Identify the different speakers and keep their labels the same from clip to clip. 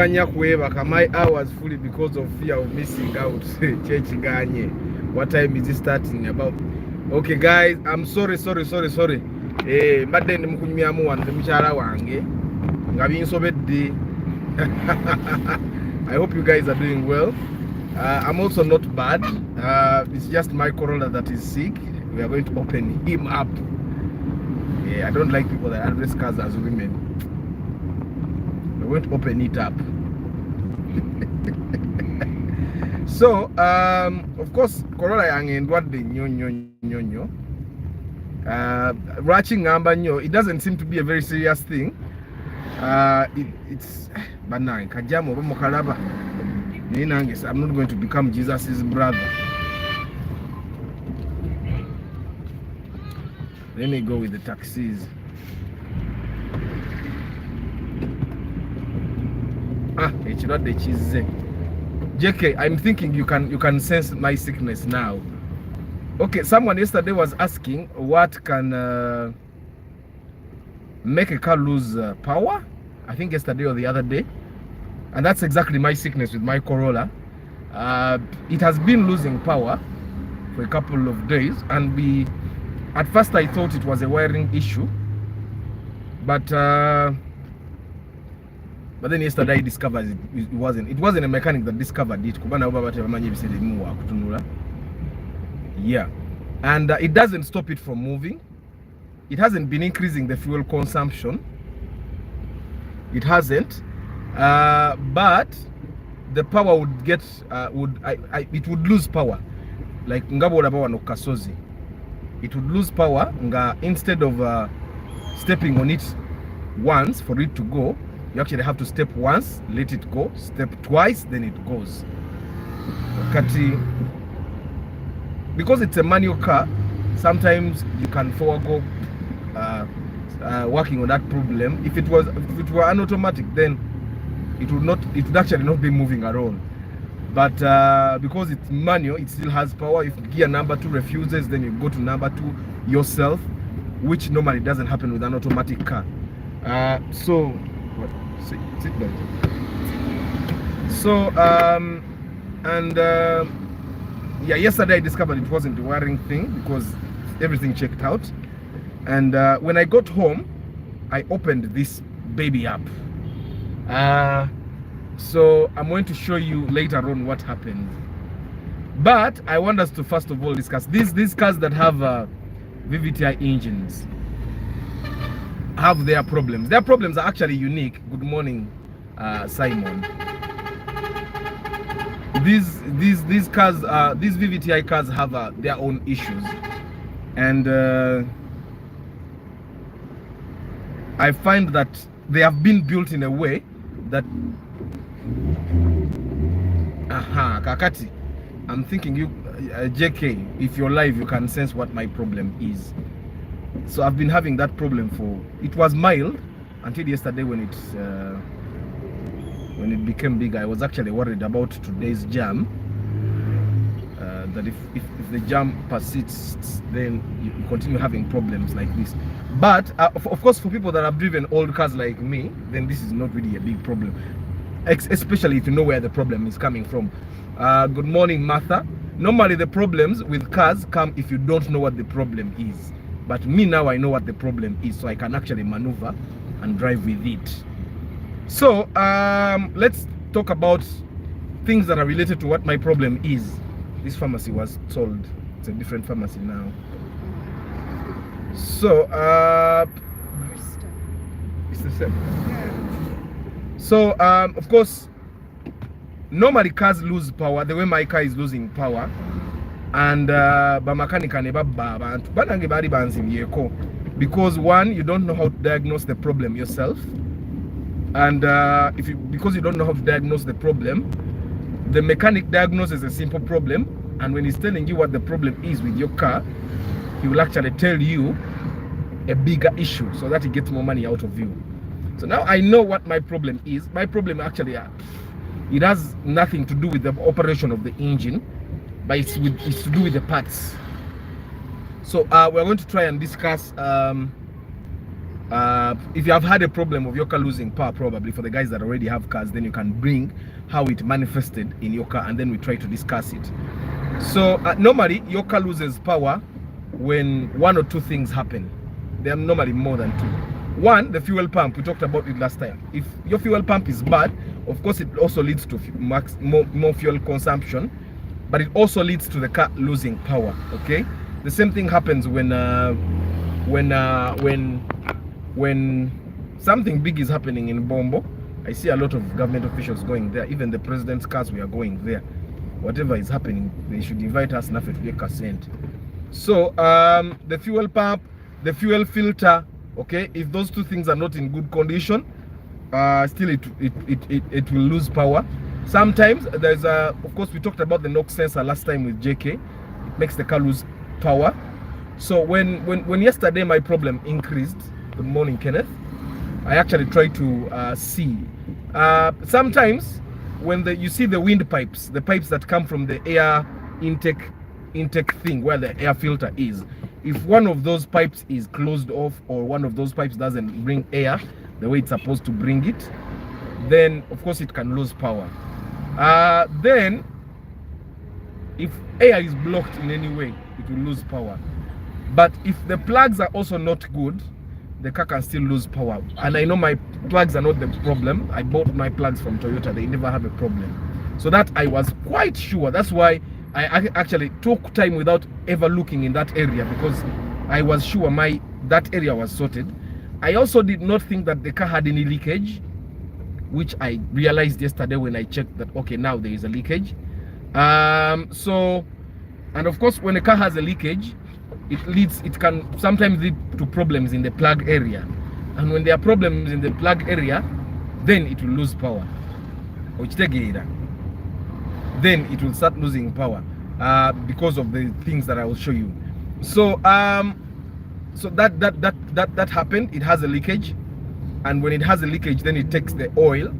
Speaker 1: My hours fully because of fear of missing out. What time is it starting about? Okay guys, I'm sorry. Mbadde ndi mukunyumyamu wano ndi mukyala wange nga binsobedde. I hope you guys are doing well. I'm also not bad. It's just my corolla that is sick. We are going to open him up. Yeah, I don't like people that address cars as women. We're going to open it up. So, of course, corolla yange ndwadde nnyo. Ratching ngamba nnyo, it doesn't seem to be a very serious thing. It's banang kajamo bamukalaba. I'm not going to become Jesus's brother. Let me go with the taxis. It's not the cheese. JK, I'm thinking you can sense my sickness now. Okay, someone yesterday was asking what can make a car lose power. I think yesterday or the other day. And that's exactly my sickness with my Corolla. It has been losing power for a couple of days, and at first I thought it was a wiring issue, but then yesterday I discovered it wasn't. It wasn't a mechanic that discovered it. Yeah, and it doesn't stop it from moving. It hasn't been increasing the fuel consumption. It hasn't. But the power would get it would lose power, like ngabola bawa no kasozi. It would lose power instead of stepping on it once for it to go. You actually have to step once, let it go, step twice, then it goes. Because it's a manual car, sometimes you can forego working on that problem. If it were an automatic, then it would actually not be moving at all. But because it's manual, it still has power. If gear number 2 refuses, then you go to number 2 yourself, which normally doesn't happen with an automatic car. So sit down. So yeah, yesterday I discovered it wasn't the wiring thing because everything checked out. And when I got home, I opened this baby up. So I'm going to show you later on what happened. But I want us to first of all discuss these cars that have VVTi engines have their problems. Their problems are actually unique. Good morning, Simon. These cars, these VVTi cars have their own issues, and I find that they have been built in a way that Kakati, I'm thinking you JK, if you're live you can sense what my problem is. So I've been having that problem it was mild until yesterday when it became big. I was actually worried about today's jam, that if the jam persists, then you continue having problems like this. But of course, for people that have driven old cars like me, then this is not really a big problem, especially if you know where the problem is coming from. Good morning, Martha. Normally the problems with cars come if you don't know what the problem is, but me now I know what the problem is, so I can actually maneuver and drive with it. So let's talk about things that are related to what my problem is. This pharmacy was sold. It's a different pharmacy now. So it's the same. So of course, normally cars lose power the way my car is losing power, and because one, you don't know how to diagnose the problem yourself, and because you don't know how to diagnose the problem, the mechanic diagnoses a simple problem, and when he's telling you what the problem is with your car, he will actually tell you a bigger issue so that he gets more money out of you. So now I know what my problem is. My problem actually, it has nothing to do with the operation of the engine, but it's to do with the parts. So we're going to try and discuss if you have had a problem of your car losing power, probably for the guys that already have cars, then you can bring how it manifested in your car, and then we try to discuss it. So normally your car loses power when one or two things happen. There are normally more than two. One, the fuel pump. We talked about it last time. If your fuel pump is bad, of course it also leads to more fuel consumption, but it also leads to the car losing power. Okay, the same thing happens when something big is happening in Bombo. I see a lot of government officials going there. Even the president's cars, we are going there. Whatever is happening, they should invite us enough to get sent. So the fuel pump, the fuel filter, okay, if those two things are not in good condition, still it will lose power. Sometimes there's of course we talked about the knock sensor last time with JK. It makes the car lose power. So when yesterday my problem increased, good morning Kenneth, I actually tried to see. Sometimes when you see the wind pipes, the pipes that come from the air intake thing where the air filter is, if one of those pipes is closed off, or one of those pipes doesn't bring air the way it's supposed to bring it, then of course it can lose power. Then if air is blocked in any way, it will lose power. But if the plugs are also not good, the car can still lose power. And I know my plugs are not the problem. I bought my plugs from Toyota. They never have a problem. So that I was quite sure. That's why I actually took time without ever looking in that area, because I was sure that area was sorted. I also did not think that the car had any leakage, which I realized yesterday when I checked that, okay, now there is a leakage. So, and of course, when a car has a leakage, it can sometimes lead to problems in the plug area. And when there are problems in the plug area, then it will lose power. Then it will start losing power because of the things that I will show you. So so that happened. It has a leakage, and when it has a leakage, then it takes the oil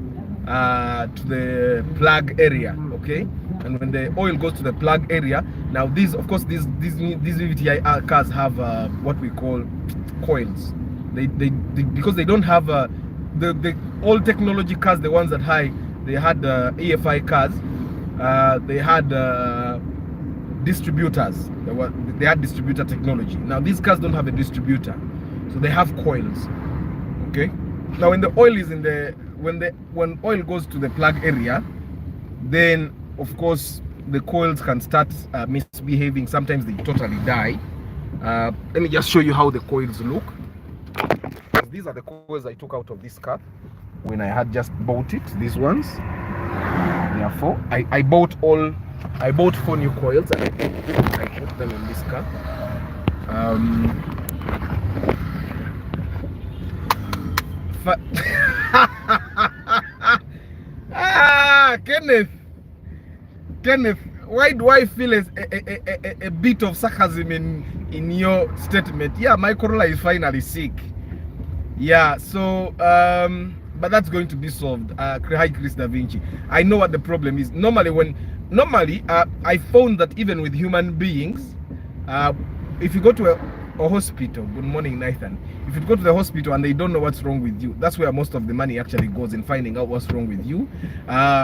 Speaker 1: to the plug area. Okay, and when the oil goes to the plug area, now these VVTi cars have what we call coils. They because they don't have the old technology cars, the ones that they had EFI cars. They had distributors. They had distributor technology. Now these cars don't have a distributor, so they have coils. Okay. Now when the oil is in the when oil goes to the plug area, then of course the coils can start misbehaving. Sometimes they totally die. Let me just show you how the coils look. These are the coils I took out of this car when I had just bought it. These ones. Therefore, I bought 4 new coils, and I put them in this car. Kenneth, why do I feel a bit of sarcasm in your statement? Yeah, my corolla is finally sick. Yeah, so but that's going to be solved. Hi, Chris Da Vinci. I know what the problem is. Normally, I found that even with human beings, if you go to a hospital, good morning, Nathan. If you go to the hospital and they don't know what's wrong with you, that's where most of the money actually goes, in finding out what's wrong with you.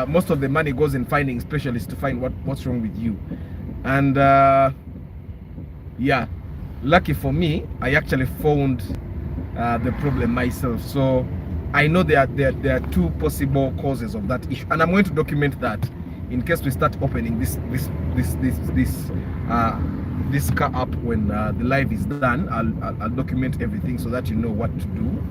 Speaker 1: Most of the money goes in finding specialists to find what's wrong with you. And yeah, lucky for me, I actually found the problem myself. So I know there are 2 possible causes of that issue, and I'm going to document that in case we start opening this car up when the live is done. I'll document everything so that you know what to do,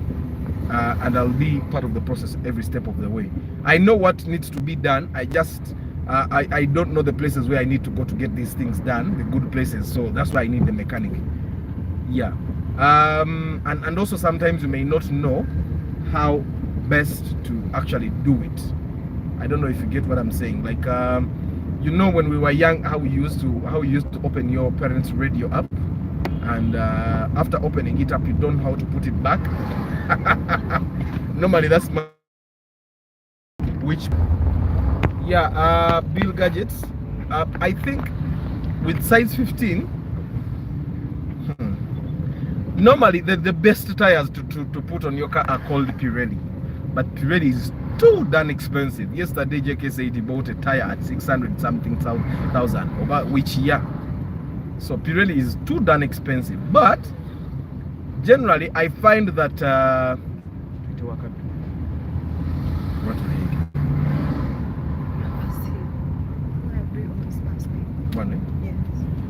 Speaker 1: and I'll be part of the process every step of the way. I know what needs to be done. I just I don't know the places where I need to go to get these things done, the good places. So that's why I need the mechanic. Yeah. And also sometimes you may not know how best to actually do it. I don't know if you get what I'm saying. Like you know, when we were young, how we used to open your parents' radio up, and after opening it up, you don't know how to put it back. Normally that's my Bill Gadgets. I think with size 15, normally the best tires to put on your car are called Pirelli, but Pirelli is too darn expensive. Yesterday JK said he bought a tire at 600 something thousand. Over which year? So Pirelli is too darn expensive. But generally I find that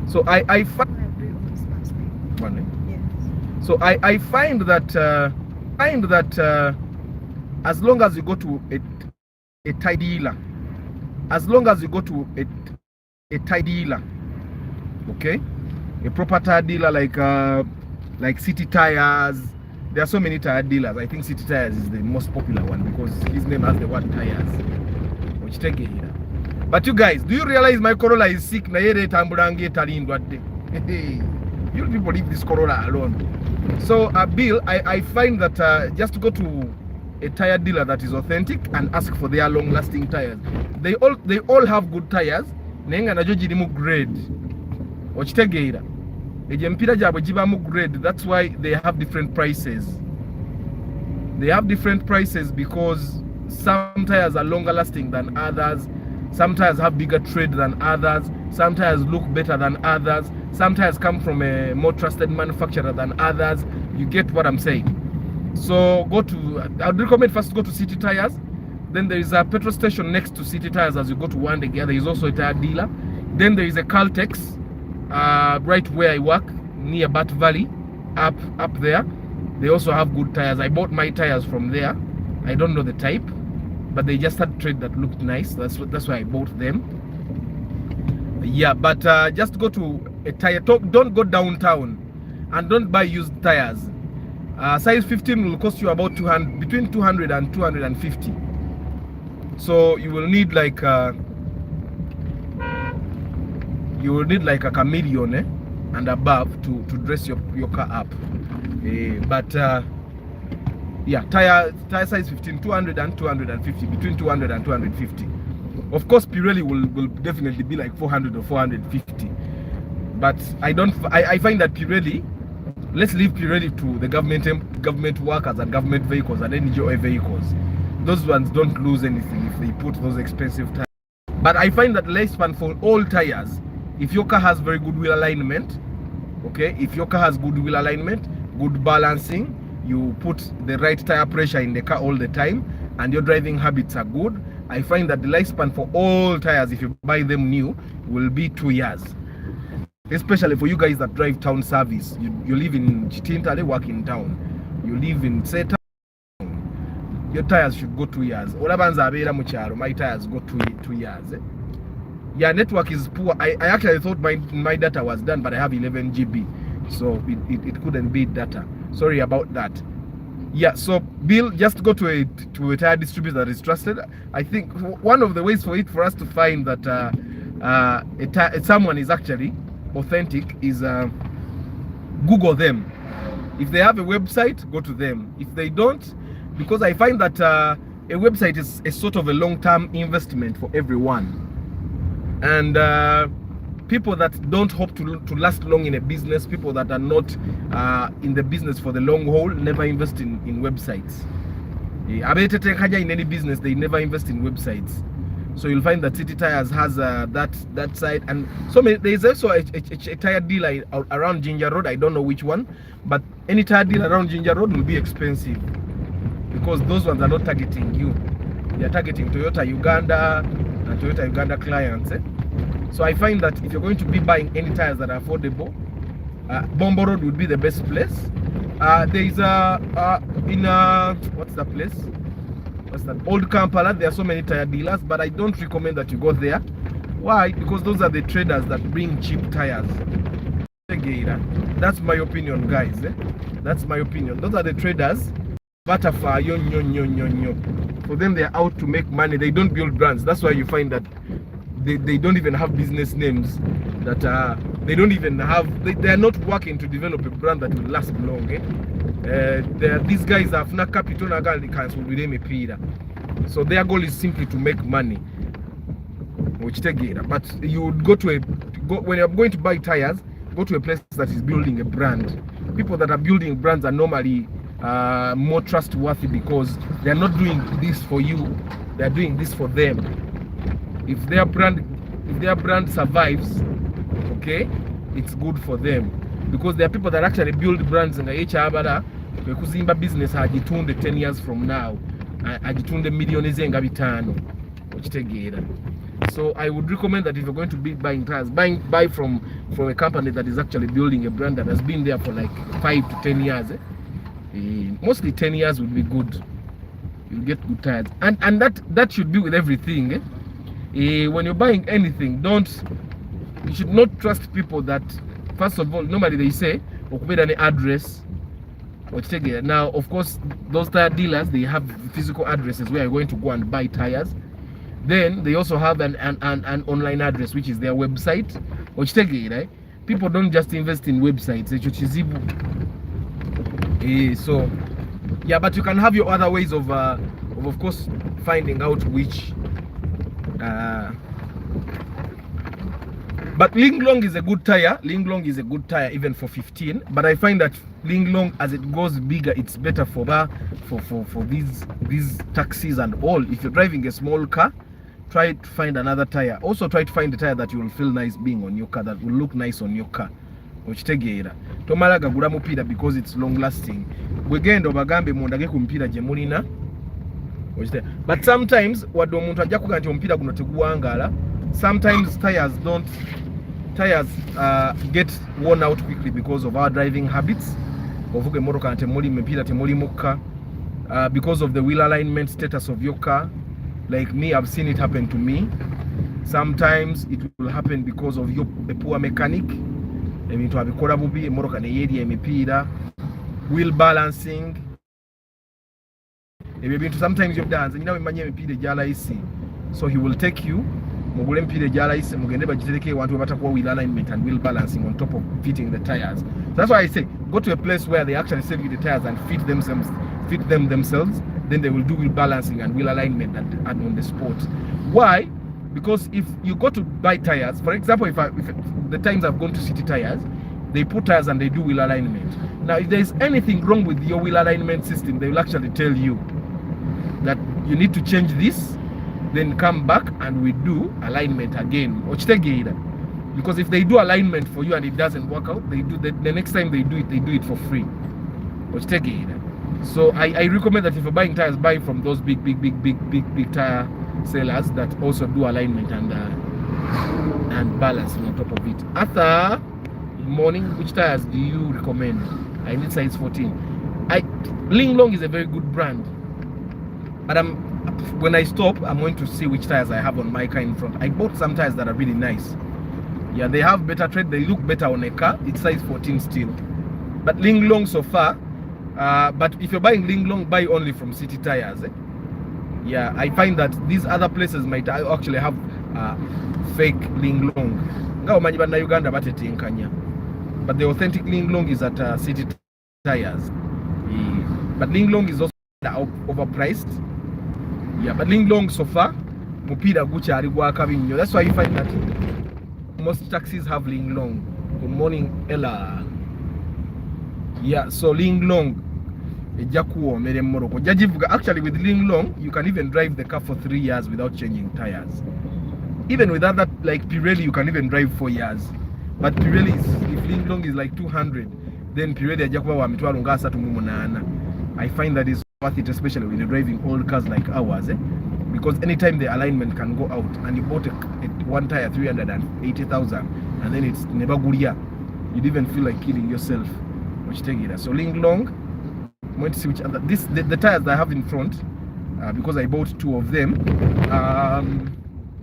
Speaker 1: so I find that as long as you go to a tire dealer, okay, a proper tire dealer like City Tires. There are so many tire dealers. I think City Tires is the most popular one because his name has the word tires. Which take it here. But you guys, do you realize my Corolla is sick? You people leave this Corolla alone. So Bill, I find that just to go to a tire dealer that is authentic and ask for their long-lasting tires. They all have good tires. Nenga na joji limu grade. Ochitegeera. Ejempira jabwe jibamu grade. That's why they have different prices. They have different prices because some tires are longer lasting than others. Some tires have bigger tread than others. Some tires look better than others. Some tires come from a more trusted manufacturer than others. You get what I'm saying? So I would recommend first go to City Tires. Then there is a petrol station next to City Tires as you go to Uganda. There is also a tire dealer. Then there is a Caltex right where I work near Bat Valley up there. They also have good tires. I bought my tires from there. I don't know the type, but they just had trade that looked nice. That's why I bought them. Yeah, but just go to a tire. Don't go downtown and don't buy used tires. Size 15 will cost you about between 200 and 250. So you will need like a chameleon and above to dress your car up. Yeah, tire size 15, 200 and 250, between 200 and 250. Of course, Pirelli will definitely be like 400 or 450. But I find that Pirelli, let's leave Pirelli to the government workers and government vehicles and NGO vehicles. Those ones don't lose anything if they put those expensive tires. But I find that lifespan for all tires, if your car has very good wheel alignment, okay, if your car has good wheel alignment, good balancing, you put the right tire pressure in the car all the time, and your driving habits are good, I find that the lifespan for all tires, if you buy them new, will be 2 years. Especially for you guys that drive town service. You live in Chitintale, work in town. You live in Seta, your tires should go 2 years. My tires go 2 years. Yeah, network is poor. I actually thought my data was done, but I have 11 GB. So it couldn't be data. Sorry about that. Yeah, so Bill, just go to a tire distributor that is trusted. I think one of the ways for us to find that someone is actually authentic is Google them. If they have a website, go to them. If they don't, because I find that a website is a sort of a long-term investment for everyone, and people that don't hope to last long in a business, people that are not in the business for the long haul, never invest in websites. In any business, they never invest in websites. So you'll find that City Tires has that side, and so there is also a tire dealer around Ginger Road. I don't know which one, but any tire dealer around Ginger Road will be expensive because those ones are not targeting you. They are targeting Toyota Uganda and Toyota Uganda clients. So I find that if you're going to be buying any tires that are affordable, Bombo Road would be the best place. There is what's the place? What's that? Old Kampala. There are so many tire dealers, but I don't recommend that you go there. Why? Because those are the traders that bring cheap tires. That's my opinion, guys. That's my opinion. Those are the traders. For them, they are out to make money. They don't build brands. That's why you find that they don't even have business names that they don't even have. They are not working to develop a brand that will last long. These guys have no capital, so their goal is simply to make money. But you would when you're going to buy tires, go to a place that is building a brand. people that are building brands are normally more trustworthy because they are not doing this for you, they are doing this for them. If their brand survives, okay, it's good for them, because there are people that actually build brands in the HRBara kuzimba business agitunde 10 years from now, agitunde millions ezenga bitano okitegeera. So I would recommend that if you're going to be buying tires, buy from a company that is actually building a brand that has been there for like 5 to 10 years. Mostly 10 years would be good. You'll get good tires, and that should be with everything. When you're buying anything, you should not trust people that, first of all, normally they say okubera an address. Now, of course, those tire dealers, they have physical addresses where you're going to go and buy tires. Then they also have an online address, which is their website. Right? People don't just invest in websites. So yeah, but you can have your other ways of course finding out which. But Linglong is a good tire. Linglong is a good tire even for 15. But I find that Linglong, as it goes bigger, it's better for these taxis and all. If you're driving a small car, try to find another tire. Also try to find a tire that you will feel nice being on your car, that will look nice on your car. Tomala gagula mupira because it's long lasting. Wegendo bagambe mundage kumpira je mulina. But sometimes wado omuntu ajja kuga nti ompira guno teguwangala. Sometimes tires get worn out quickly because of our driving habits. Ovuge motoka temuli mipira temuli mukka, because of the wheel alignment status of your car. Like me, I've seen it happen to me. Sometimes it will happen because of a poor mechanic. Ebintu abikola bubi emotoka ne yeri emipira, wheel balancing. Sometimes you've done, manye emipira ejala isi. So he will take you mugule empire isi mugende bagitereke wantu batakuwa wheel alignment and wheel balancing on top of fitting the tires. So that's why I say go to a place where they actually save you the tires and fit them themselves. Then they will do wheel balancing and wheel alignment and on the spot. Why? Because if you go to buy tires, for example, if the times I've gone to City Tires, they put tires and they do wheel alignment. Now, if there's anything wrong with your wheel alignment system, they will actually tell you that you need to change this, then come back and we do alignment again. Because if they do alignment for you and it doesn't work out, they do the next time they do it for free. So I recommend that if you're buying tires, buy from those big tire sellers that also do alignment and balancing on top of it. After morning, which tires do you recommend? I need size 14. Linglong is a very good brand, but when I stop, I'm going to see which tires I have on my car in front. I bought some tires that are really nice. Yeah, they have better tread, they look better on a car. It's size 14 still, but Linglong so far. But if you're buying Linglong, buy only from City Tires. Yeah, I find that these other places might actually have fake Linglong. Uganda, but the authentic Linglong is at City Tires. But Linglong is also overpriced. Yeah, but Linglong so far, that's why you find that most taxis have Linglong. Good morning, Ella. Yeah, so Linglong. Actually, with Linglong, you can even drive the car for 3 years without changing tires. Even with other like Pirelli, you can even drive 4 years. But Pirelli, if Linglong is like 200, then Pirelli I find that is worth it, especially when you're driving old cars like ours. Because anytime the alignment can go out, and you bought one tire 380,000, and then it's never good, you'd even feel like killing yourself. So Linglong, I'm going to see which other the tires that I have in front, because I bought 2 of them.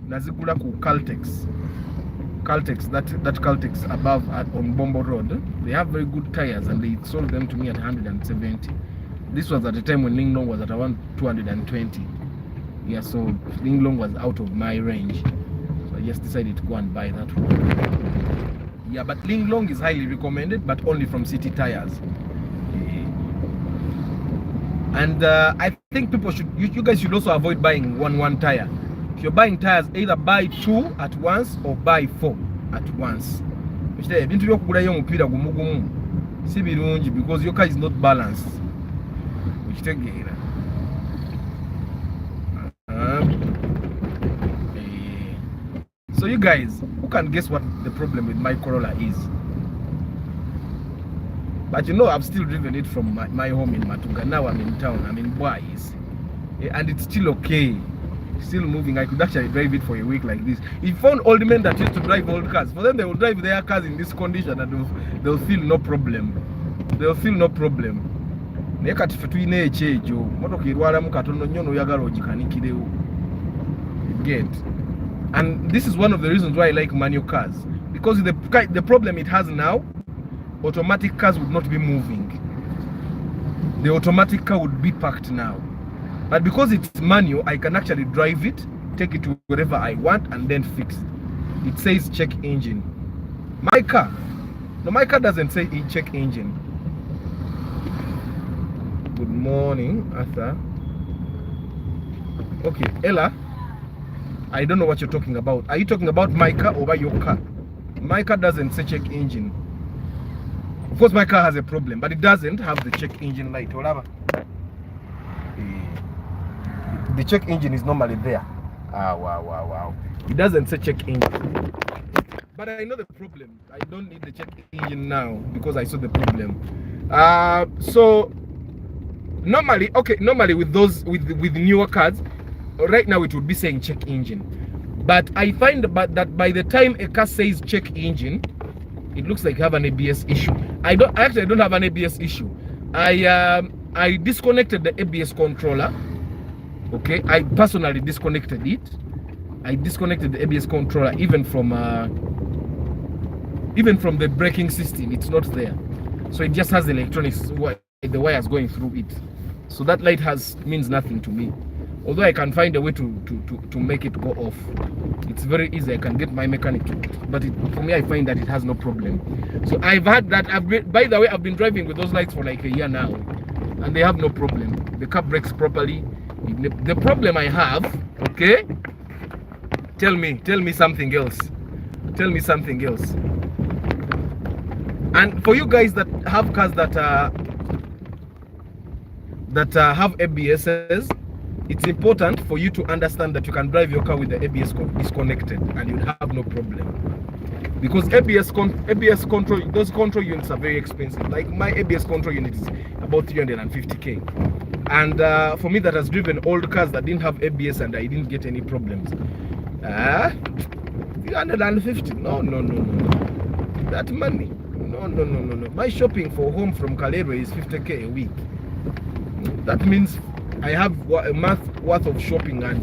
Speaker 1: Nazikula ku Caltex, that Caltex above on Bombo Road. They have very good tires, and they sold them to me at 170. This was at the time when Linglong was at around 220. Yeah, so Linglong was out of my range, so I just decided to go and buy that one. Yeah, but Linglong is highly recommended, but only from City Tires. And I think people you guys should also avoid buying one tire. If you're buying tires, either buy 2 at once or buy 4 at once. si birungi because your car is not balanced. Ukitegeera. So you guys, who can guess what the problem with my Corolla is? But you know, I've still driven it from my home in Matuga. Now I'm in town, I'm in Boise, and it's still okay. Still moving. I could actually drive it for a week like this. If you found old men that used to drive old cars, for them they will drive their cars in this condition and they'll feel no problem. They'll feel no problem. Get. And this is one of the reasons why I like manual cars, because the problem it has now, automatic cars would not be moving. The automatic car would be parked now. But because it's manual, I can actually drive it, take it to wherever I want, and then fix it. It says check engine. My car doesn't say check engine. Good morning, Arthur. Okay, Ella, I don't know what you're talking about. Are you talking about my car or about your car? My car doesn't say check engine. Of course, my car has a problem, but it doesn't have the check engine light. Whatever. The check engine is normally there. Wow. It doesn't say check engine. But I know the problem. I don't need the check engine now because I saw the problem. So normally with those with newer cars, right now it would be saying check engine. But I find that by the time a car says check engine, it looks like you have an ABS issue. I don't have an ABS issue. I disconnected the ABS controller. Okay, I personally disconnected it. I disconnected the ABS controller even from the braking system. It's not there, so it just has the electronics, the wires going through it. So that light means nothing to me. Although I can find a way to make it go off. It's very easy. I can get my mechanic to it. But for me, I find that it has no problem. So I've had that. By the way, I've been driving with those lights for like a year now, and they have no problem. The car brakes properly. The problem I have, okay? Tell me something else. Tell me something else. And for you guys that have cars that have ABSs, it's important for you to understand that you can drive your car with the ABS disconnected and you'll have no problem. Because ABS control, those control units are very expensive. Like my ABS control unit is about 350k. And for me that has driven old cars that didn't have ABS and I didn't get any problems. 350? No. That money. No. My shopping for home from Kalero is 50k a week. That means I have a month worth of shopping and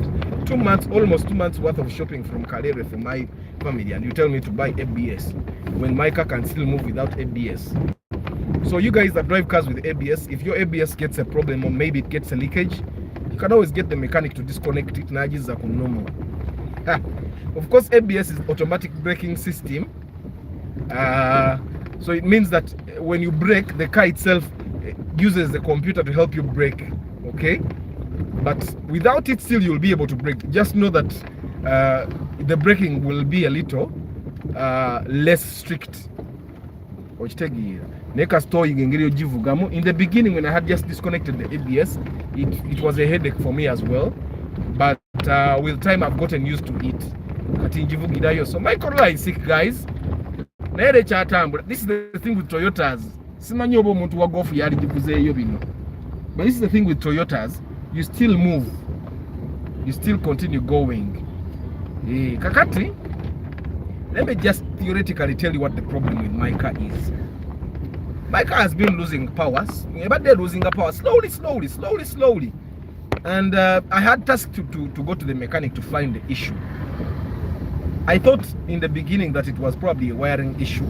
Speaker 1: almost 2 months worth of shopping from Kalero for my family, and you tell me to buy ABS when my car can still move without ABS. So you guys that drive cars with ABS, if your ABS gets a problem or maybe it gets a leakage, you can always get the mechanic to disconnect it. Of course, ABS is automatic braking system. So it means that when you brake, the car itself uses the computer to help you brake. Okay? But without it, still you'll be able to brake. Just know that the braking will be a little less strict. In the beginning, when I had just disconnected the ABS, it was a headache for me as well. But with time, I've gotten used to it. So my Corolla is sick, guys. This is the thing with Toyotas. But this is the thing with Toyotas. You still move. You still continue going. Kakati, let me just theoretically tell you what the problem with my car is. My car has been losing power, but they're losing the power slowly. And I had tasked to go to the mechanic to find the issue. I thought in the beginning that it was probably a wiring issue.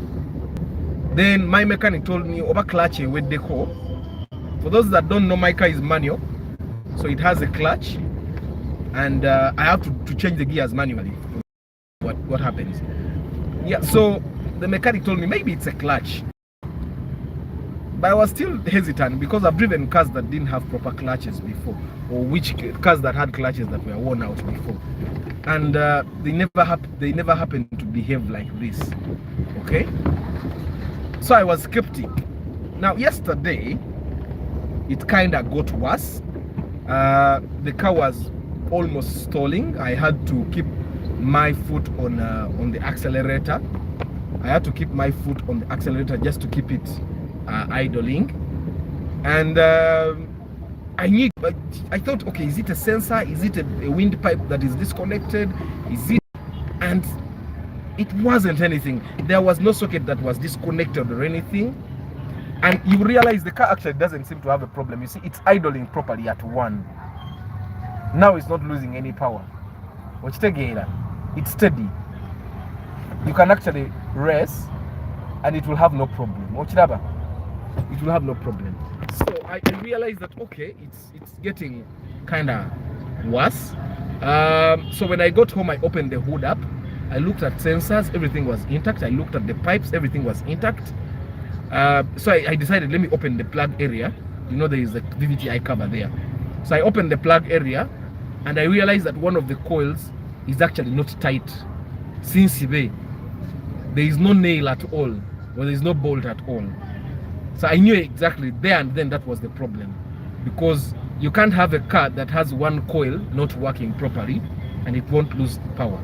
Speaker 1: Then my mechanic told me over clutch with the core. For those that don't know, my car is manual, so it has a clutch, and I have to change the gears manually. What happens? Yeah, so the mechanic told me maybe it's a clutch, but I was still hesitant because I've driven cars that didn't have proper clutches before, or cars that had clutches that were worn out before, and they never happened to behave like this. Okay, so I was skeptic. Now yesterday it kind of got worse. The car was almost stalling. I had to keep my foot on the accelerator. I had to keep my foot on the accelerator just to keep it idling. And I thought, okay, is it a sensor? Is it a windpipe that is disconnected? Is it? And it wasn't anything. There was no socket that was disconnected or anything. And you realize the car actually doesn't seem to have a problem. You see, it's idling properly at 1. Now it's not losing any power. It's steady. You can actually race and it will have no problem. It will have no problem. So I realized that, okay, it's getting kind of worse. So when I got home, I opened the hood up. I looked at sensors, everything was intact. I looked at the pipes, everything was intact. So I decided, let me open the plug area. You know, there is a VVTi cover there. So I opened the plug area and I realized that one of the coils is actually not tight. Since there is no nail at all, or there is no bolt at all. So I knew exactly there and then that was the problem. Because you can't have a car that has one coil not working properly and it won't lose power.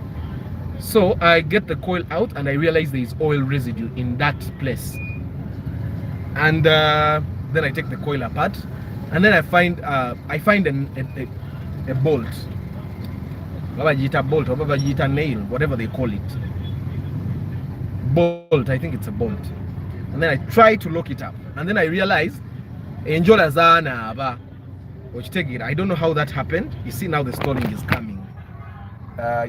Speaker 1: So I get the coil out and I realize there is oil residue in that place. And then I take the coil apart, and then I find a bolt, bolt, or nail, whatever they call it. Bolt, I think it's a bolt. And then I try to lock it up, and then I realize, I don't know how that happened. You see, now the stalling is coming.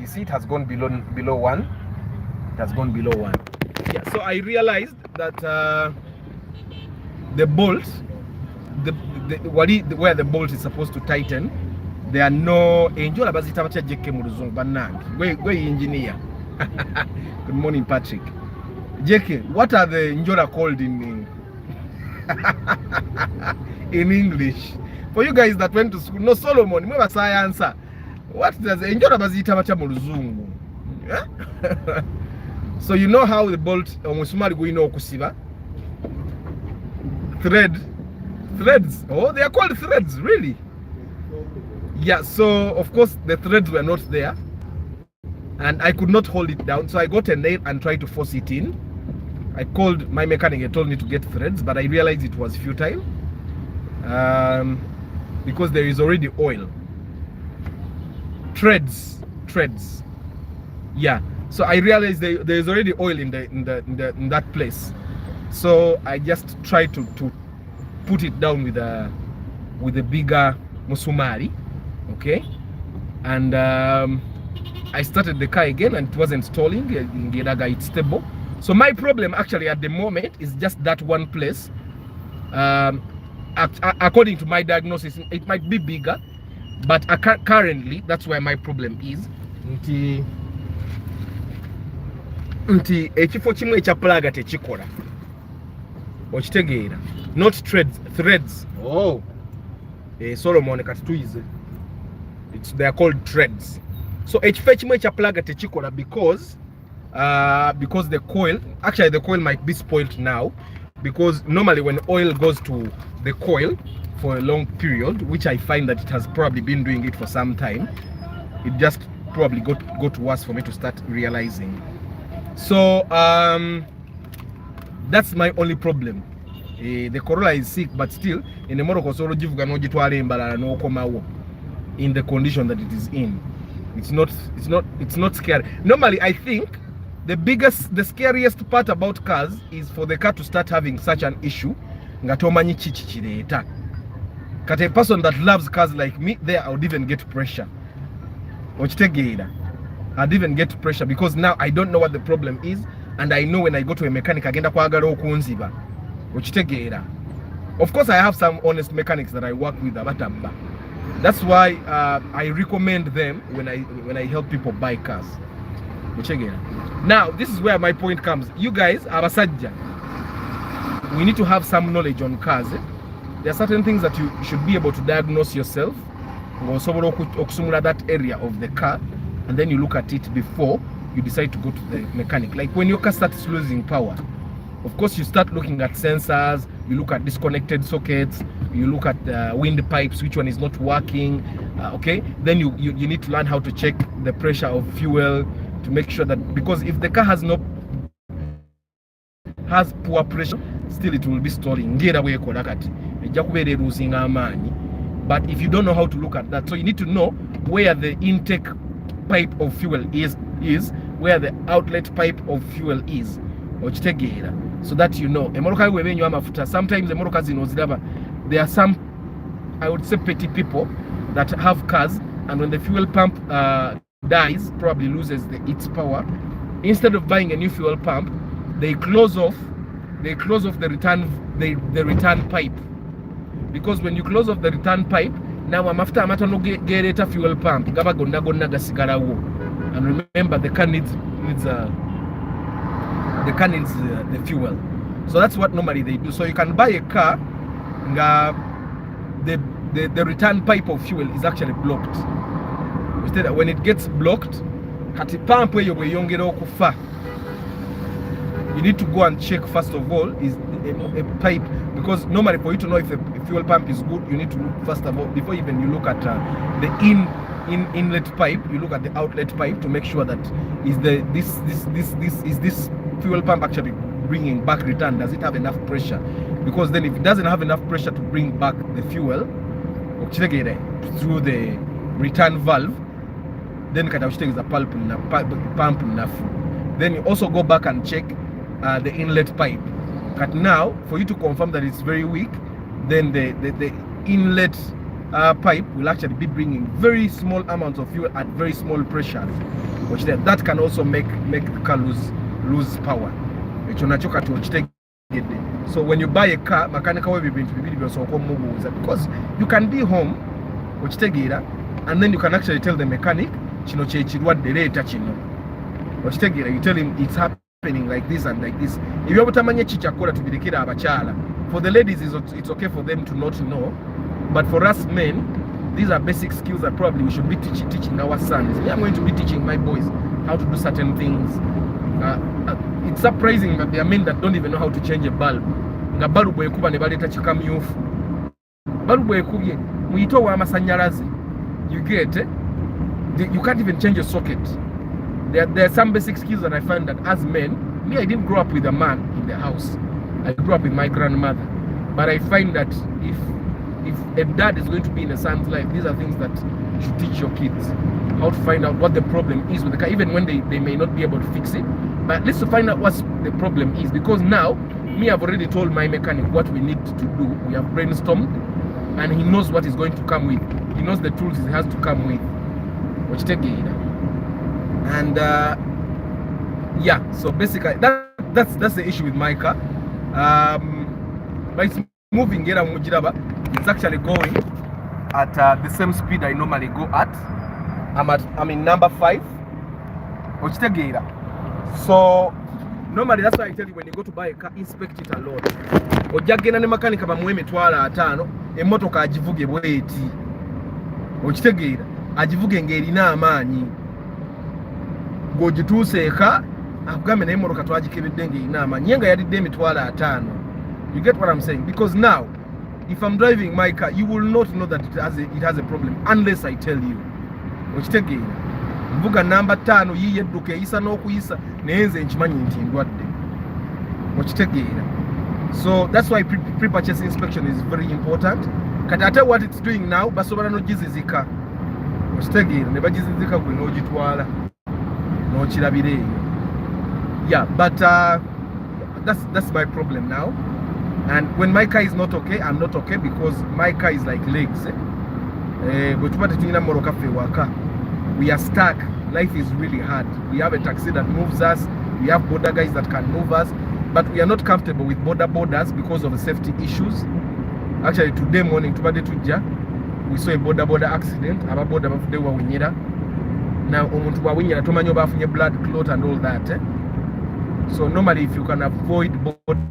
Speaker 1: You see, it has gone below 1. It has gone below 1. Yeah. So I realized that. The bolt, where the bolt is supposed to tighten, there are no enjola bazita bacha jeke mu luzungu banange. Gwe engineer. Good morning, Patrick. Jeke, what are the enjola called in English? For you guys that went to school, no Solomon, mwe science. What does enjola bazita bacha mu luzungu? So you know how the bolt omusumali gwina okusiba? Threads. Oh, they are called threads, really? Yeah, so of course the threads were not there and I could not hold it down, so I got a nail and tried to force it in. I called my mechanic and told me to get threads, but I realized it was futile because there is already oil. Threads. Yeah, so I realized there is already oil in that place. So I just tried to put it down with a bigger musumari, okay? And I started the car again and it wasn't stalling. It's stable. So my problem actually at the moment is just that one place. According to my diagnosis, it might be bigger, but currently that's where my problem is. Nti ekifo kimwe ekya plaga tekikola. Okitegeera, not threads. Oh, Solomon kati tuyize. They are called threads. So ekifo kimwe ekya plaga tekikola because the coil, actually the coil might be spoiled now, because normally when oil goes to the coil for a long period, which I find that it has probably been doing it for some time, it just probably got worse for me to start realizing. So that's my only problem. The Corolla is sick, but still in the motor console in the condition that it is in. It's not scary. Normally I think the scariest part about cars is for the car to start having such an issue. Ngatomanyi chichireta. Kati a person that loves cars like me, there I would even get pressure. I'd even get pressure because now I don't know what the problem is, and I know when I go to a mechanic agenda kwagala okunziba. Of course I have some honest mechanics that I work with abatamba. That's why I recommend them when I help people buy cars. Now this is where my point comes. You guys are abasajja. We need to have some knowledge on cars. There are certain things that you should be able to diagnose yourself. That area of the car, and then you look at it before you decide to go to the mechanic. Like when your car starts losing power, of course you start looking at sensors, you look at disconnected sockets, you look at wind pipes, which one is not working. Okay, then you need to learn how to check the pressure of fuel to make sure that, because if the car has poor pressure, still it will be stalling. But if you don't know how to look at that, so you need to know where the intake pipe of fuel is where the outlet pipe of fuel is, so that you know. Sometimes there are some, I would say, petty people that have cars, and when the fuel pump dies, probably loses its power, instead of buying a new fuel pump, they close off the return pipe. Because when you close off the return pipe, now I'm after no get a fuel pump. And remember, the car needs the fuel. So that's what normally they do. So you can buy a car, the return pipe of fuel is actually blocked. Instead, when it gets blocked, you need to go and check first of all is a pipe, because normally for you to know if a fuel pump is good, you need to look first of all, before even you look at the inlet pipe, you look at the outlet pipe to make sure that is this fuel pump actually bringing back return. Does it have enough pressure? Because then if it doesn't have enough pressure to bring back the fuel through the return valve, then is a pump. Then you also go back and check the inlet pipe. But now, for you to confirm that it's very weak, then the inlet pipe will actually be bringing very small amounts of fuel at very small pressures, which that can also make the car lose power. So when you buy a car, mechanical because you can be home, and then you can actually tell the mechanic, you tell him it's happening like this and like this. If you for the ladies, it's okay for them to not know, but for us men, these are basic skills that probably we should be teaching our sons. I'm going to be teaching my boys how to do certain things. It's surprising that there are men that don't even know how to change a bulb. You get it? You can't even change a socket. There are some basic skills that I find that as men, I didn't grow up with a man in the house. I grew up with my grandmother. But I find that if a dad is going to be in a son's life, these are things that you should teach your kids. How to find out what the problem is with the car, even when they may not be able to fix it. But at least to find out what the problem is. Because now, I've already told my mechanic what we need to do. We have brainstormed, and he knows what he's going to come with. He knows the tools he has to come with. And yeah, so basically that's the issue with my car. But it's moving here. It's actually going at the same speed I normally go at. I'm in number 5. So normally that's why I tell you, when you go to buy a car, inspect it a lot. Ojagenda ne mechanic bamuwe emitwalo 5 emmotoka agivuge bweti. Okitegeera agivuge ng'erina amaanyi. Gogituuseeka akugambe naye emmotoka twagikebedde ng'erina amaanyi nga yalidde emitwalo 5. You get what I'm saying? Because now, if I'm driving my car, you will not know that it has a problem unless I tell you. Okitegeera mvuga number 5 yiye edduka eyisa n'okuyisa naye nze nkimanyi nti ndwadde. Okitegeera. So that's why pre-purchase inspection is very important. Kati ate what it's doing now, basobola n'ogizizika. Okitegeera ne bagizizika gwe n'ogitwala n'okirabira eyo. Yeah, but that's my problem now. And when my car is not okay, I'm not okay, because my car is like legs. We are stuck. Life is really hard. We have a taxi that moves us. We have border guys that can move us. But we are not comfortable with borders because of the safety issues. Actually, today morning, we saw a border accident. Now, blood clot and all that. So normally, if you can avoid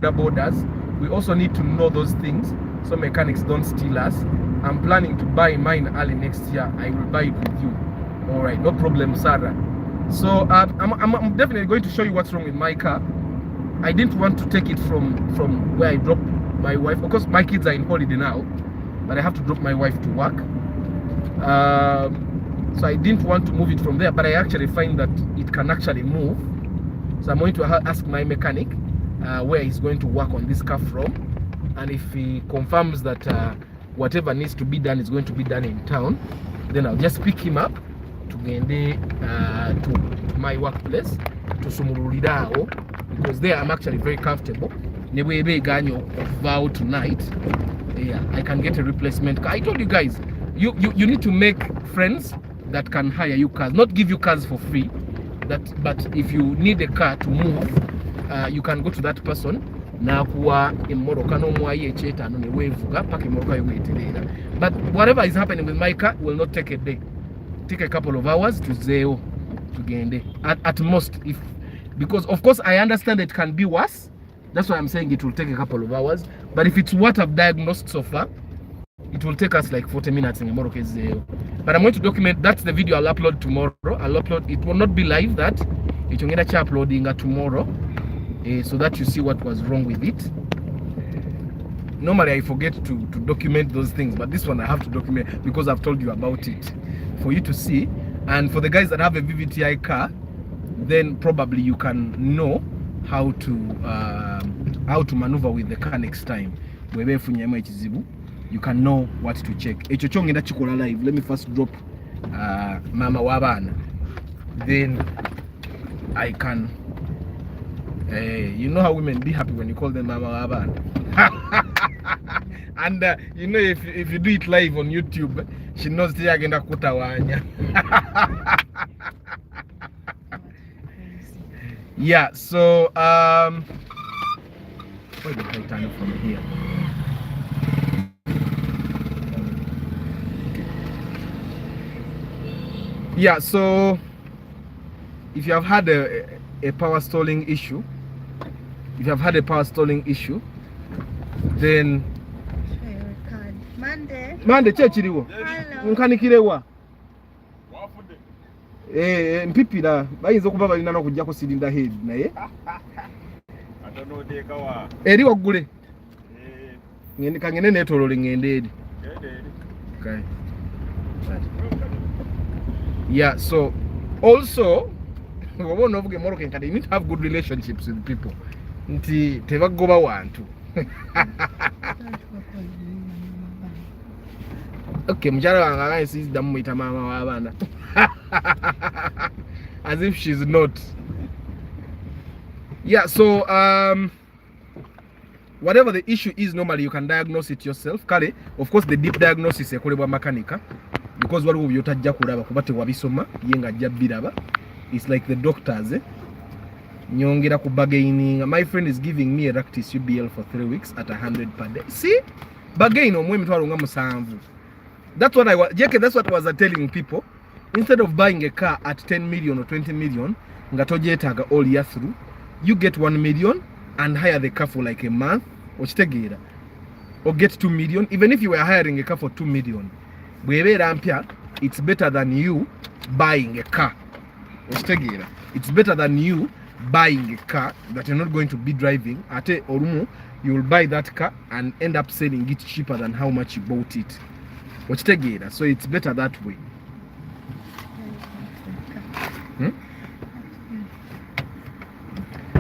Speaker 1: borders, we also need to know those things so mechanics don't steal us. I'm planning to buy mine early next year. I will buy it with you. All right, no problem, Sarah. So I'm definitely going to show you what's wrong with my car. I didn't want to take it from where I dropped my wife. Of course, my kids are in holiday now, but I have to drop my wife to work. So I didn't want to move it from there, but I actually find that it can actually move. So I'm going to ask my mechanic where he's going to work on this car from, and if he confirms that whatever needs to be done is going to be done in town, then I'll just pick him up to my workplace to Sumurulidao, because there I'm actually very comfortable. Tonight, yeah, I can get a replacement car. I told you guys, you need to make friends that can hire you cars, not give you cars for free. But if you need a car to move, you can go to that person. But whatever is happening with my car will not take a day. Take a couple of hours to zero to get at most. Because of course I understand it can be worse. That's why I'm saying it will take a couple of hours. But if it's what I've diagnosed so far, it will take us like 40 minutes in Morocco. But I'm going to document. That's the video I'll upload tomorrow. I'll upload. It will not be live. That it will get uploading tomorrow, so that you see what was wrong with it. Normally I forget to document those things, but this one I have to document because I've told you about it for you to see. And for the guys that have a VVTi car, then probably you can know how to maneuver with the car next time. You can know what to check. Let me first drop Mama Wabana. Then I can. You know how women be happy when you call them Mama Wabana. And you know, if you do it live on YouTube, she knows the agenda kutawanya. Yeah, so where did I turn it from here? Yeah, so if you have had a power stalling issue, then Monday chechiriwo nkanikirewa mpipira bayinza okuba balina n'okujja ku silinda head naye eri waggule kangende netolole ngende eri. Okay. Yeah, so also you need to have good relationships with people. Nti tebagoba wantu. Okay, mjara wanga is the muita mama wabana. As if she's not. Yeah, so whatever the issue is, normally you can diagnose it yourself. Kale, of course the deep diagnosis ekolebwa makanika, because waliwo byotajja kulaba kubate wabisoma yenga jabiraba. It's like the doctors, nyongera ku bargaining. My friend is giving me a Ractis UBL for 3 weeks at 100 per day. See? Bargain omwe mitwalo nga musanvu. That's what that's what I was telling people. Instead of buying a car at 10 million or 20 million, ngatojetaga all year through, you get 1 million and hire the car for like a month, or get 2 million. Even if you were hiring a car for 2 million, it's better than you buying a car. It's better than you buying a car that you're not going to be driving. Ate orumo, you will buy that car and end up selling it cheaper than how much you bought it. So it's better that way.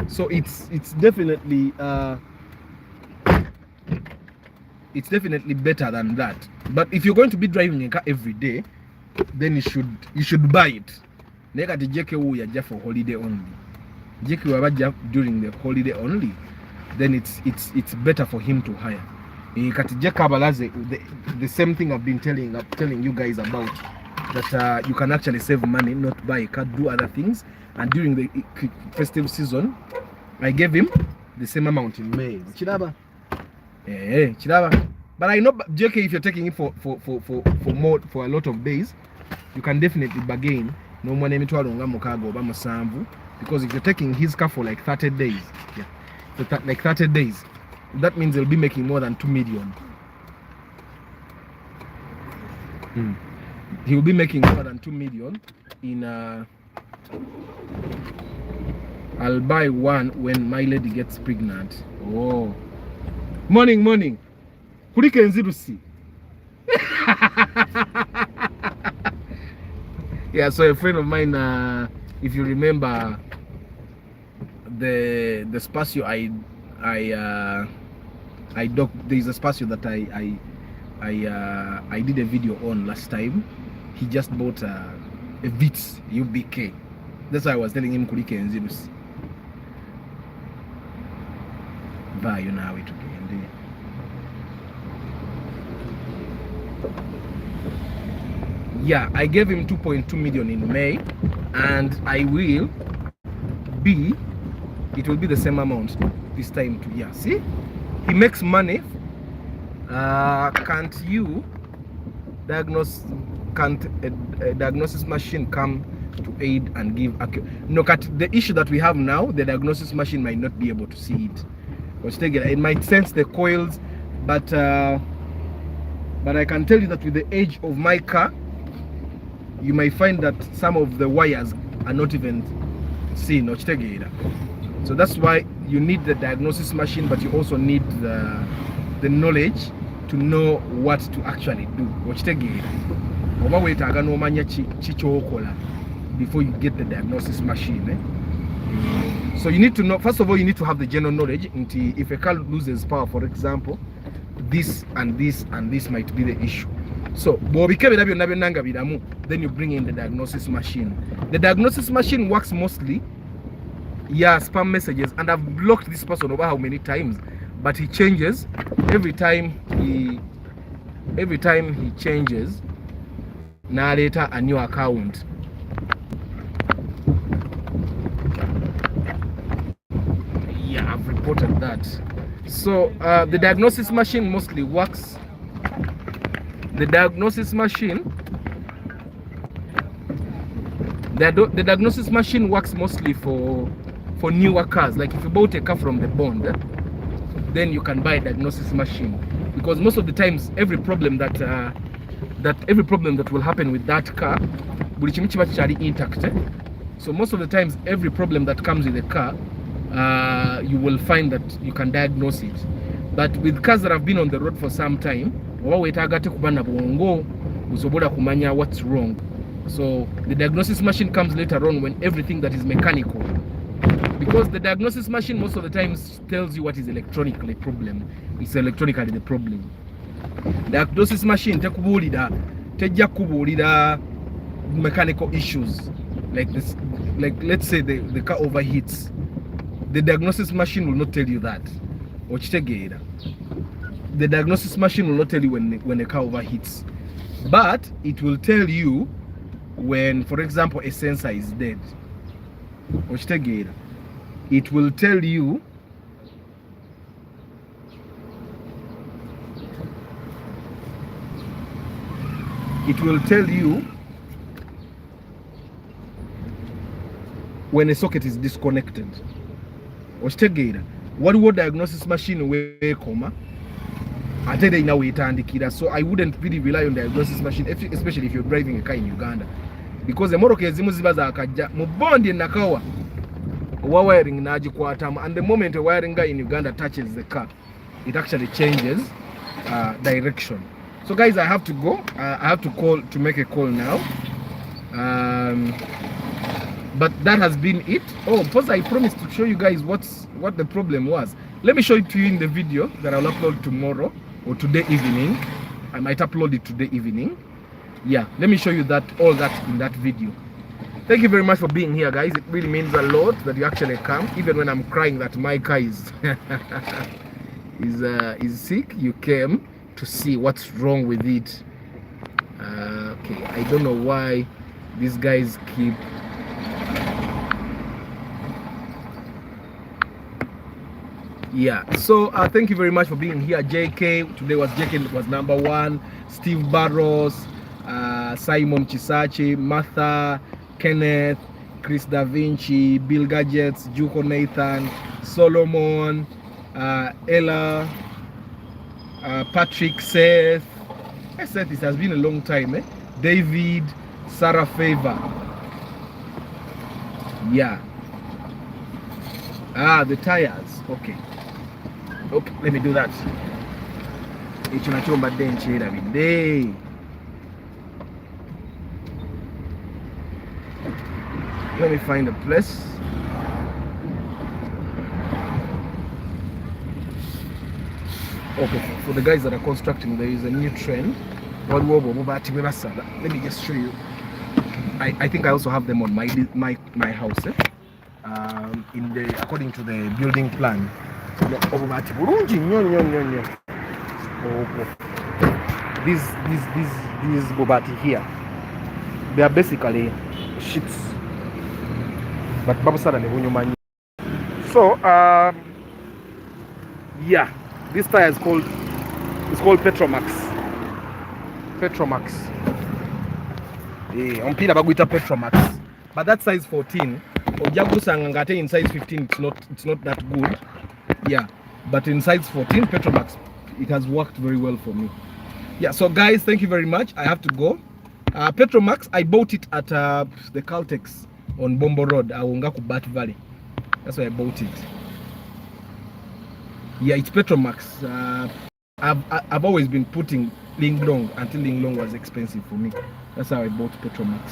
Speaker 1: So it's definitely better than that. But if you're going to be driving a car every day, then you should buy it. Negati jeke uya just for holiday only. Jeke wabaja during the holiday only, then it's better for him to hire. The same thing I've been telling you guys about, that you can actually save money, not buy a car, do other things. And during the festive season, I gave him the same amount in May. Chidaba. But I know, JK, if you're taking it for a lot of days, you can definitely bargain. No more name because if you're taking his car for like 30 days, like 30 days, that means they'll be making more than 2 million. He will be making more than 2 million in I'll buy one when my lady gets pregnant. Oh, Morning. Kulike nzirusi. Yeah, so a friend of mine, if you remember the Spacio there's a Spacio that I did a video on last time. He just bought a Vitz UBK. That's why I was telling him Kulike nzirusi. Vayo nawe tugende. Yeah, I gave him 2.2 million in May, and it will be the same amount this time too. Yeah, see, he makes money. Can't you diagnose? Can't a diagnosis machine come to aid and give no? The issue that we have now, the diagnosis machine might not be able to see it. It might sense the coils, but I can tell you that with the age of my car, you might find that some of the wires are not even seen. So that's why you need the diagnosis machine, but you also need the knowledge to know what to actually do. Before you get the diagnosis machine. So you need to know, first of all, you need to have the general knowledge. If a car loses power, for example, this and this and this might be the issue. So then you bring in the diagnosis machine. The diagnosis machine works mostly, spam messages, and I've blocked this person over how many times, but he changes every time he changes. Now later a new account. Yeah, I've reported that. So the diagnosis machine mostly works. The diagnosis machine works mostly for newer cars. Like if you bought a car from the bond, then you can buy a diagnosis machine, because most of the times every problem that will happen with that car will be intact. So most of the times every problem that comes with the car, you will find that you can diagnose it. But with cars that have been on the road for some time, what's wrong. So the diagnosis machine comes later on, when everything that is mechanical, because the diagnosis machine most of the times tells you what is electronically problem. It's electronically the problem. Diagnosis machine tejja kubulira mechanical issues like this, like let's say the car overheats. The diagnosis machine will not tell you that. The diagnosis machine will not tell you when a car overheats, but it will tell you when, for example, a sensor is dead. It will tell you when a socket is disconnected. What diagnosis machine we come so I wouldn't really rely on diagnosis machine, especially if you're driving a car in Uganda, because the moroke ezimu ziba za kajja mu bondi nakawa wiring nagikwatamu, and the moment a wiring guy in Uganda touches the car, it actually changes direction. So guys, I have to go. I have to make a call now. But that has been it. Oh, plus I promised to show you guys what the problem was. Let me show it to you in the video that I'll upload tomorrow or today evening. I might upload it today evening. Yeah, let me show you all that in that video. Thank you very much for being here, guys. It really means a lot that you actually come, even when I'm crying that my car is is sick. You came to see what's wrong with it. Okay, I don't know why these guys keep so thank you very much for being here. JK today was number 1. Steve Barros, Simon Chisachi, Martha, Kenneth, Chris Da Vinci, Bill Gadgets, Juko Nathan, Solomon, Ella, Patrick, Seth, it has been a long time, David, Sarah Favor. The tires. Okay. Okay, let me do that. Ekyo nakyo mbadde nkyerabidde. Let me find a place. Okay, for the guys that are constructing, there is a new trend. Let me just show you. I think I also have them on my house. In the according to the building plan. These bobati here, they are basically sheets. But babusara ne bunyuma. So yeah, this tire is called Petromax. Ompira bagwita Petromax. But that size 14, ojagusanga ngate in size 15 it's not that good. Yeah, but in size 14 Petromax, it has worked very well for me. Yeah, so guys, thank you very much. I have to go. Petromax, I bought it at the Caltex on Bombo Road, Awungaku Bat Valley. That's why I bought it. Yeah, it's Petromax. I've always been putting Linglong until Linglong was expensive for me. That's how I bought Petromax.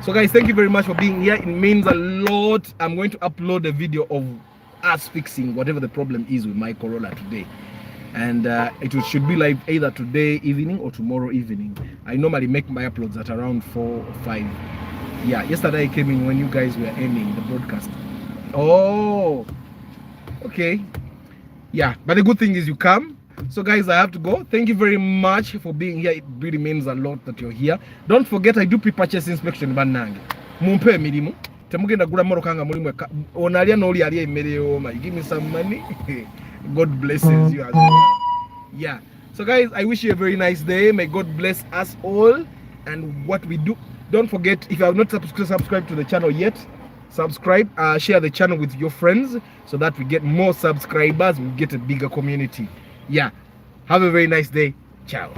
Speaker 1: So guys, thank you very much for being here. It means a lot. I'm going to upload a video of us fixing whatever the problem is with my Corolla today. And it should be live either today evening or tomorrow evening. I normally make my uploads at around 4 or 5. Yeah, yesterday I came in when you guys were ending the broadcast. Oh, okay. Yeah, but the good thing is you come. So guys, I have to go. Thank you very much for being here. It really means a lot that you're here. Don't forget, I do pre-purchase inspection banange. Mumpe milimu. Temugenda gula moro kanga mulimu onalia no oli ali emere oma. You give me some money. God blesses you as well. Yeah. So guys, I wish you a very nice day. May God bless us all and what we do. Don't forget, if you have not subscribed to the channel yet, subscribe, share the channel with your friends so that we get more subscribers, we get a bigger community. Yeah. Have a very nice day. Ciao.